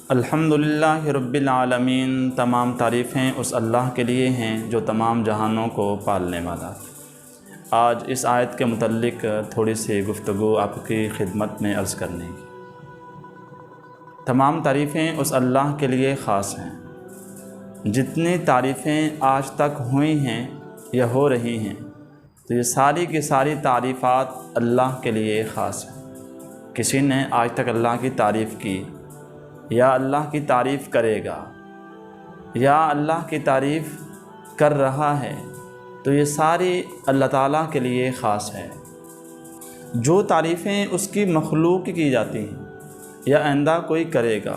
الحمدللہ رب العالمین، تمام تعریفیں اس اللہ کے لیے ہیں جو تمام جہانوں کو پالنے والا۔ آج اس آیت کے متعلق تھوڑی سی گفتگو آپ کی خدمت میں عرض کرنے کی۔ تمام تعریفیں اس اللہ کے لیے خاص ہیں۔ جتنی تعریفیں آج تک ہوئی ہیں یا ہو رہی ہیں، تو یہ ساری کی ساری تعریفات اللہ کے لیے خاص ہیں۔ کسی نے آج تک اللہ کی تعریف کی یا اللہ کی تعریف کرے گا یا اللہ کی تعریف کر رہا ہے، تو یہ ساری اللہ تعالیٰ کے لیے خاص ہے۔ جو تعریفیں اس کی مخلوق کی جاتی ہیں یا آئندہ کوئی کرے گا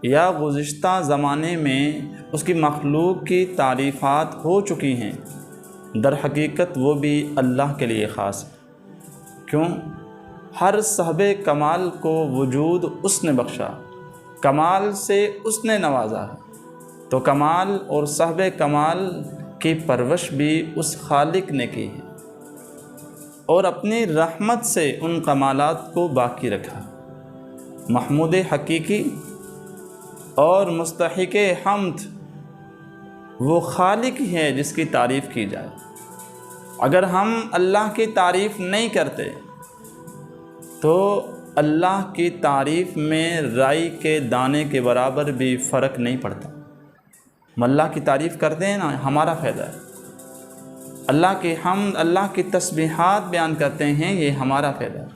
یا گزشتہ زمانے میں اس کی مخلوق کی تعریفات ہو چکی ہیں، در حقیقت وہ بھی اللہ کے لیے خاص ہے۔ کیوں؟ ہر صاحب کمال کو وجود اس نے بخشا، کمال سے اس نے نوازا ہے، تو کمال اور صاحب کمال کی پرورش بھی اس خالق نے کی ہے اور اپنی رحمت سے ان کمالات کو باقی رکھا۔ محمود حقیقی اور مستحق حمد وہ خالق ہے جس کی تعریف کی جائے۔ اگر ہم اللہ کی تعریف نہیں کرتے تو اللہ کی تعریف میں رائی کے دانے کے برابر بھی فرق نہیں پڑتا۔ ہم اللہ کی تعریف کرتے ہیں نا، ہمارا فائدہ ہے۔ اللہ کی حمد، اللہ کی تسبیحات بیان کرتے ہیں، یہ ہمارا فائدہ ہے۔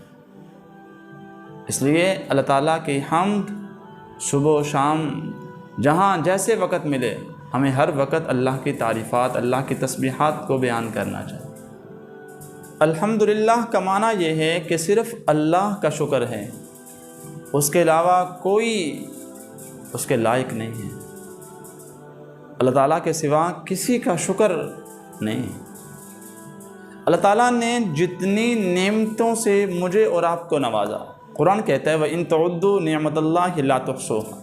اس لیے اللہ تعالیٰ کی حمد صبح و شام جہاں جیسے وقت ملے، ہمیں ہر وقت اللہ کی تعریفات، اللہ کی تسبیحات کو بیان کرنا چاہیے۔ الحمدللہ کا معنی یہ ہے کہ صرف اللہ کا شکر ہے، اس کے علاوہ کوئی اس کے لائق نہیں ہے۔ اللہ تعالیٰ کے سوا کسی کا شکر نہیں ہے۔ اللہ تعالیٰ نے جتنی نعمتوں سے مجھے اور آپ کو نوازا، قرآن کہتا ہے وَإِن تَعُدُّوا نِعْمَتَ اللَّهِ لَا تُحْصُوهَا،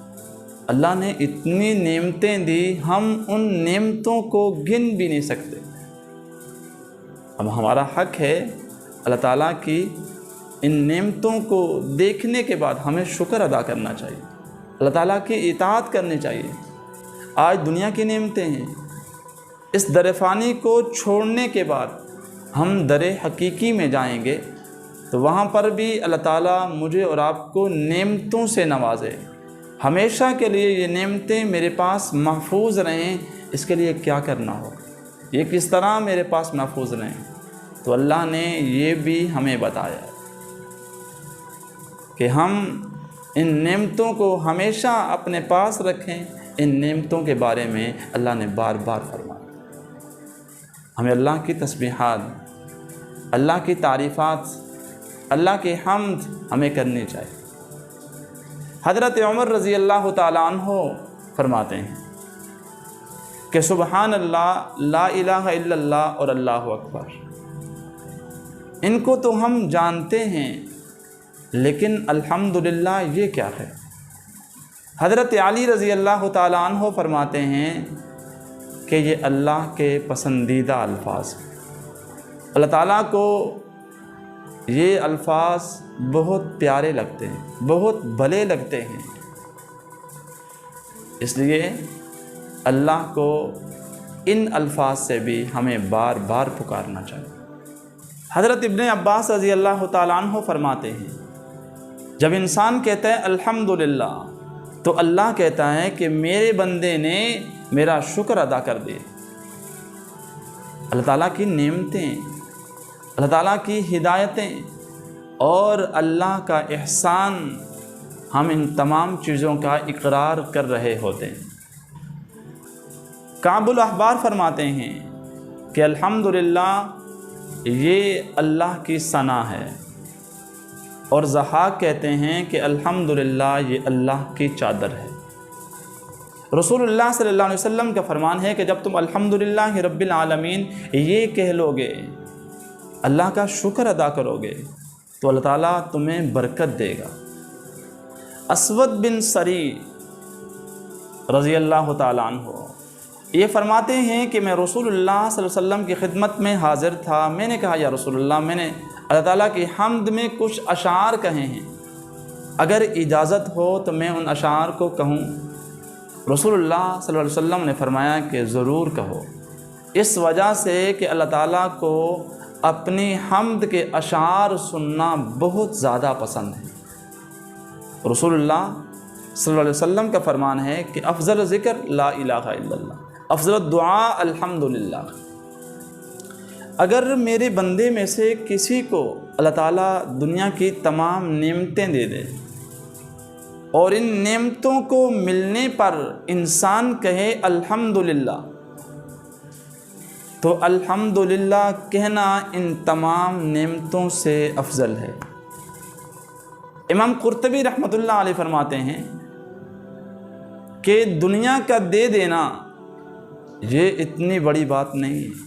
اللہ نے اتنی نعمتیں دی، ہم ان نعمتوں کو گن بھی نہیں سکتے۔ اب ہمارا حق ہے اللہ تعالیٰ کی ان نعمتوں کو دیکھنے کے بعد ہمیں شکر ادا کرنا چاہیے، اللہ تعالیٰ کی اطاعت کرنی چاہیے۔ آج دنیا کی نعمتیں ہیں، اس در فانی کو چھوڑنے کے بعد ہم در حقیقی میں جائیں گے تو وہاں پر بھی اللہ تعالیٰ مجھے اور آپ کو نعمتوں سے نوازے۔ ہمیشہ کے لیے یہ نعمتیں میرے پاس محفوظ رہیں، اس کے لیے کیا کرنا ہوگا، یہ کس طرح میرے پاس محفوظ رہیں؟ تو اللہ نے یہ بھی ہمیں بتایا کہ ہم ان نعمتوں کو ہمیشہ اپنے پاس رکھیں۔ ان نعمتوں کے بارے میں اللہ نے بار بار فرمایا۔ ہمیں اللہ کی تسبیحات، اللہ کی تعریفات، اللہ کی حمد ہمیں کرنی چاہیے۔ حضرت عمر رضی اللہ تعالیٰ عنہ فرماتے ہیں کہ سبحان اللہ، لا الہ الا اللہ اور اللہ اکبر، ان کو تو ہم جانتے ہیں، لیکن الحمدللہ یہ کیا ہے؟ حضرت علی رضی اللہ تعالیٰ عنہ فرماتے ہیں کہ یہ اللہ کے پسندیدہ الفاظ ہیں۔ اللہ تعالیٰ کو یہ الفاظ بہت پیارے لگتے ہیں، بہت بھلے لگتے ہیں، اس لیے اللہ کو ان الفاظ سے بھی ہمیں بار بار پکارنا چاہیے۔ حضرت ابن عباس رضی اللہ تعالیٰ عنہ فرماتے ہیں جب انسان کہتا ہے الحمدللہ تو اللہ کہتا ہے کہ میرے بندے نے میرا شکر ادا کر دیا۔ اللہ تعالیٰ کی نعمتیں، اللہ تعالیٰ کی ہدایتیں اور اللہ کا احسان، ہم ان تمام چیزوں کا اقرار کر رہے ہوتے ہیں۔ کعب الاحبار فرماتے ہیں کہ الحمدللہ یہ اللہ کی ثنا ہے، اور ضحاک کہتے ہیں کہ الحمدللہ یہ اللہ کی چادر ہے۔ رسول اللہ صلی اللہ علیہ وسلم کا فرمان ہے کہ جب تم الحمدللہ رب العالمین یہ کہہ لو گے، اللہ کا شکر ادا کرو گے، تو اللہ تعالیٰ تمہیں برکت دے گا۔ اسود بن سری رضی اللہ تعالیٰ عنہ یہ فرماتے ہیں کہ میں رسول اللہ صلی اللہ علیہ وسلم کی خدمت میں حاضر تھا، میں نے کہا یا رسول اللہ، میں نے اللہ تعالیٰ کی حمد میں کچھ اشعار کہے ہیں، اگر اجازت ہو تو میں ان اشعار کو کہوں؟ رسول اللہ صلی اللہ علیہ وسلم نے فرمایا کہ ضرور کہو، اس وجہ سے کہ اللہ تعالیٰ کو اپنی حمد کے اشعار سننا بہت زیادہ پسند ہے۔ رسول اللہ صلی اللہ علیہ وسلم کا فرمان ہے کہ افضل ذکر لا الہ الا اللہ، افضل الدعاء الحمدللہ۔ اگر میرے بندے میں سے کسی کو اللہ تعالیٰ دنیا کی تمام نعمتیں دے دے اور ان نعمتوں کو ملنے پر انسان کہے الحمدللہ، تو الحمدللہ کہنا ان تمام نعمتوں سے افضل ہے۔ امام قرطبی رحمۃ اللہ علیہ فرماتے ہیں کہ دنیا کا دے دینا یہ اتنی بڑی بات نہیں ہے،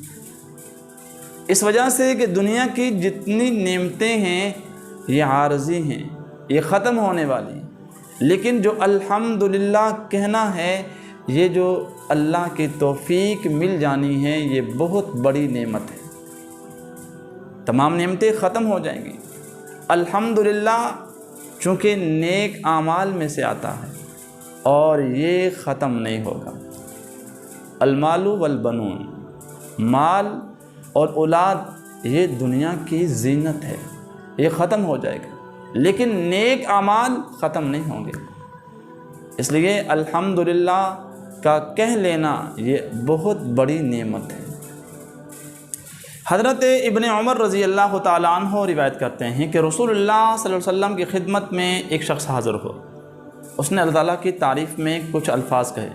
اس وجہ سے کہ دنیا کی جتنی نعمتیں ہیں یہ عارضی ہیں، یہ ختم ہونے والی ہیں، لیکن جو الحمدللہ کہنا ہے، یہ جو اللہ کی توفیق مل جانی ہے، یہ بہت بڑی نعمت ہے۔ تمام نعمتیں ختم ہو جائیں گی، الحمدللہ چونکہ نیک اعمال میں سے آتا ہے اور یہ ختم نہیں ہوگا۔ المال والبنون، مال اور اولاد یہ دنیا کی زینت ہے، یہ ختم ہو جائے گا، لیکن نیک اعمال ختم نہیں ہوں گے۔ اس لیے الحمدللہ کا کہہ لینا یہ بہت بڑی نعمت ہے۔ حضرت ابن عمر رضی اللہ تعالیٰ عنہ روایت کرتے ہیں کہ رسول اللہ صلی اللہ علیہ وسلم کی خدمت میں ایک شخص حاضر ہو، اس نے اللہ تعالیٰ کی تعریف میں کچھ الفاظ کہے،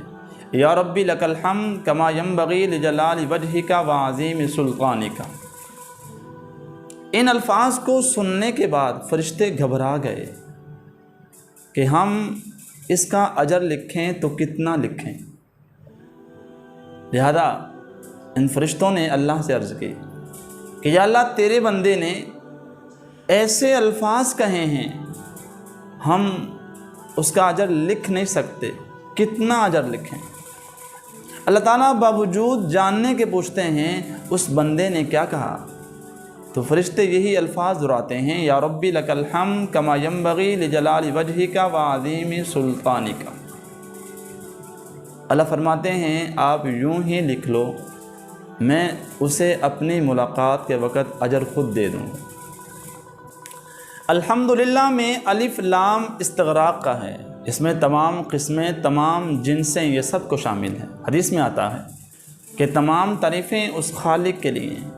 یا ربی لک الحمد کما ینبغی لجلال وجہک وعظیم سلطانک۔ ان الفاظ کو سننے کے بعد فرشتے گھبرا گئے کہ ہم اس کا اجر لکھیں تو کتنا لکھیں۔ لہذا ان فرشتوں نے اللہ سے عرض کی کہ یا اللہ، تیرے بندے نے ایسے الفاظ کہے ہیں، ہم اس کا اجر لکھ نہیں سکتے، کتنا اجر لکھیں؟ اللہ تعالیٰ باوجود جاننے کے پوچھتے ہیں اس بندے نے کیا کہا، تو فرشتے یہی الفاظ دہراتے ہیں، یا ربی لک الحمد کما ینبغی لجلال وجہک وعظیم سلطانک۔ اللہ فرماتے ہیں آپ یوں ہی لکھ لو، میں اسے اپنی ملاقات کے وقت اجر خود دے دوں گا۔ الحمدللہ میں الف لام استغراق کا ہے، اس میں تمام قسمیں، تمام جنسیں، یہ سب کو شامل ہیں۔ حدیث میں آتا ہے کہ تمام تعریفیں اس خالق کے لیے ہیں،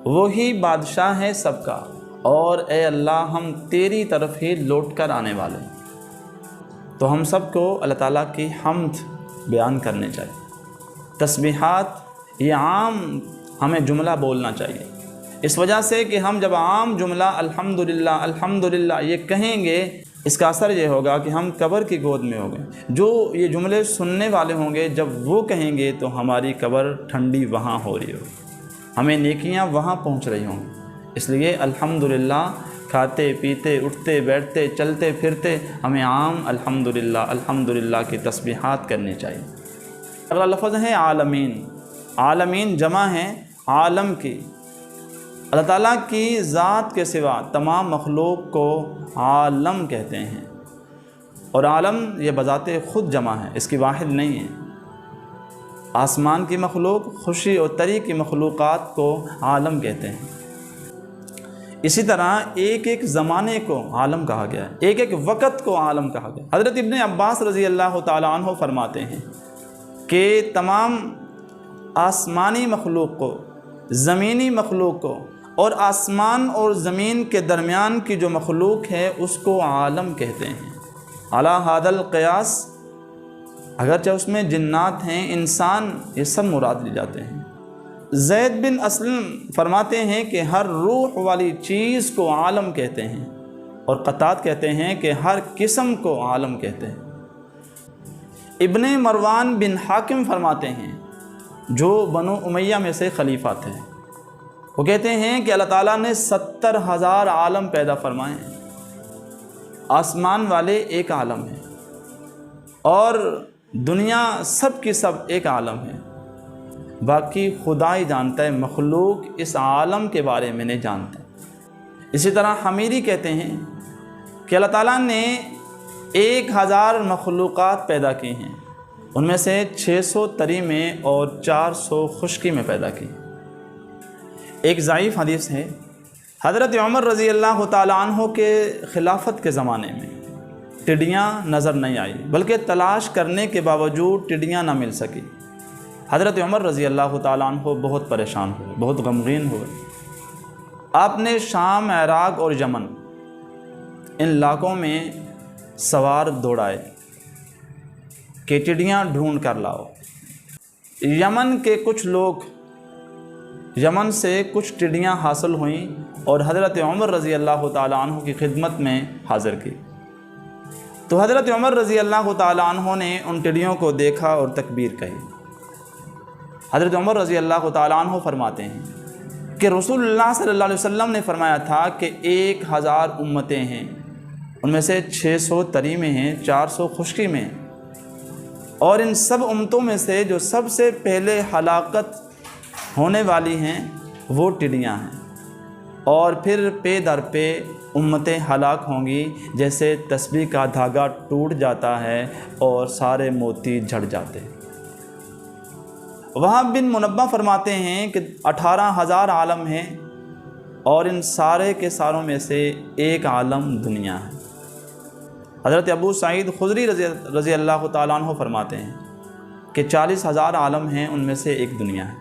وہی بادشاہ ہے سب کا، اور اے اللہ ہم تیری طرف ہی لوٹ کر آنے والے ہیں۔ تو ہم سب کو اللہ تعالیٰ کی حمد بیان کرنے چاہیے۔ تسبیحات یہ عام ہمیں جملہ بولنا چاہیے، اس وجہ سے کہ ہم جب عام جملہ الحمدللہ الحمدللہ یہ کہیں گے، اس کا اثر یہ ہوگا کہ ہم قبر کی گود میں ہوں گے۔ جو یہ جملے سننے والے ہوں گے جب وہ کہیں گے تو ہماری قبر ٹھنڈی وہاں ہو رہی ہوگی، ہمیں نیکیاں وہاں پہنچ رہی ہوں گی۔ اس لیے الحمدللہ کھاتے پیتے اٹھتے بیٹھتے چلتے پھرتے ہمیں عام الحمدللہ الحمدللہ کی تسبیحات کرنی چاہیے۔ اگلا لفظ ہے عالمین۔ عالمین جمع ہے عالم کی۔ اللہ تعالیٰ کی ذات کے سوا تمام مخلوق کو عالم کہتے ہیں، اور عالم یہ بذات خود جمع ہے، اس کی واحد نہیں ہے۔ آسمان کی مخلوق، خوشی اور طری کی مخلوقات کو عالم کہتے ہیں۔ اسی طرح ایک ایک زمانے کو عالم کہا گیا ہے، ایک ایک وقت کو عالم کہا گیا۔ حضرت ابن عباس رضی اللہ تعالیٰ عنہ فرماتے ہیں کہ تمام آسمانی مخلوق کو، زمینی مخلوق کو، اور آسمان اور زمین کے درمیان کی جو مخلوق ہے اس کو عالم کہتے ہیں۔ علی ھذا القیاس، اگرچہ اس میں جنات ہیں، انسان، یہ سب مراد لی جاتے ہیں۔ زید بن اسلم فرماتے ہیں کہ ہر روح والی چیز کو عالم کہتے ہیں، اور قتاد کہتے ہیں کہ ہر قسم کو عالم کہتے ہیں۔ ابن مروان بن حاکم فرماتے ہیں، جو بنو امیہ میں سے خلیفہ تھے، وہ کہتے ہیں کہ اللہ تعالیٰ نے 70,000 عالم پیدا فرمائے ہیں۔ آسمان والے ایک عالم ہیں، اور دنیا سب کی سب ایک عالم ہے، باقی خدا ہی جانتا ہے، مخلوق اس عالم کے بارے میں نہیں جانتا۔ اسی طرح حمیری کہتے ہیں کہ اللہ تعالیٰ نے 1000 مخلوقات پیدا کی ہیں، ان میں سے 600 تری میں اور 400 خشکی میں پیدا کی۔ ایک ضعیف حدیث ہے، حضرت عمر رضی اللہ تعالیٰ عنہ کے خلافت کے زمانے میں ٹڈیاں نظر نہیں آئی، بلکہ تلاش کرنے کے باوجود ٹڈیاں نہ مل سکی۔ حضرت عمر رضی اللہ تعالیٰ عنہ بہت پریشان ہوئے، بہت غمگین ہوئے۔ آپ نے شام، عراق اور یمن ان علاقوں میں سوار دوڑائے کہ ٹڈیاں ڈھونڈ کر لاؤ۔ یمن کے کچھ لوگ، یمن سے کچھ ٹڈیاں حاصل ہوئیں اور حضرت عمر رضی اللہ تعالیٰ عنہ کی خدمت میں حاضر کی۔ تو حضرت عمر رضی اللہ تعالیٰ عنہ نے ان ٹڈیوں کو دیکھا اور تکبیر کہی۔ حضرت عمر رضی اللہ تعالیٰ عنہ فرماتے ہیں کہ رسول اللہ صلی اللہ علیہ وسلم نے فرمایا تھا کہ 1000 امتیں ہیں، ان میں سے 600 تری میں ہیں، 400 خشکی میں ہیں، اور ان سب امتوں میں سے جو سب سے پہلے ہلاکت ہونے والی ہیں وہ ٹڈیاں ہیں، اور پھر پے در پے امتیں ہلاک ہوں گی جیسے تسبیح کا دھاگا ٹوٹ جاتا ہے اور سارے موتی جھڑ جاتے ہیں۔ وہاب بن منبہ فرماتے ہیں کہ 18000 عالم ہیں اور ان سارے کے ساروں میں سے ایک عالم دنیا ہے۔ حضرت ابو سعید خدری رضی اللہ تعالیٰ عنہ فرماتے ہیں کہ 40000 عالم ہیں، ان میں سے ایک دنیا ہے۔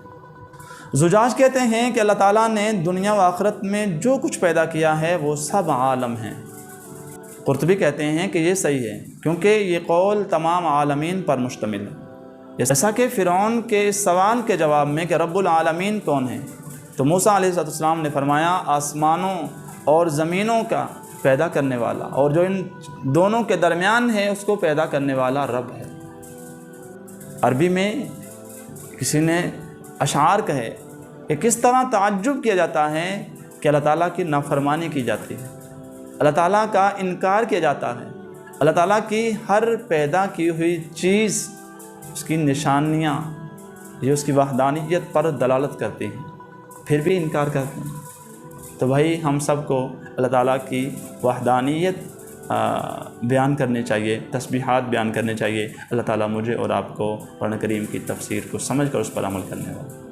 زجاج کہتے ہیں کہ اللہ تعالیٰ نے دنیا و آخرت میں جو کچھ پیدا کیا ہے وہ سب عالم ہیں۔ قرطبی کہتے ہیں کہ یہ صحیح ہے کیونکہ یہ قول تمام عالمین پر مشتمل ہے۔ جیسا کہ فرعون کے اس سوال کے جواب میں کہ رب العالمین کون ہے، تو موسیٰ علیہ السلام نے فرمایا آسمانوں اور زمینوں کا پیدا کرنے والا اور جو ان دونوں کے درمیان ہے اس کو پیدا کرنے والا رب ہے۔ عربی میں کسی نے اشعار کہے کہ کس طرح تعجب کیا جاتا ہے کہ اللہ تعالیٰ کی نافرمانی کی جاتی ہے، اللہ تعالیٰ کا انکار کیا جاتا ہے، اللہ تعالیٰ کی ہر پیدا کی ہوئی چیز، اس کی نشانیاں یہ اس کی وحدانیت پر دلالت کرتی ہیں، پھر بھی انکار کرتے ہیں۔ تو بھائی ہم سب کو اللہ تعالیٰ کی وحدانیت بیان کرنے چاہیے، تسبیحات بیان کرنے چاہیے۔ اللہ تعالیٰ مجھے اور آپ کو قرآن کریم کی تفسیر کو سمجھ کر اس پر عمل کرنے والا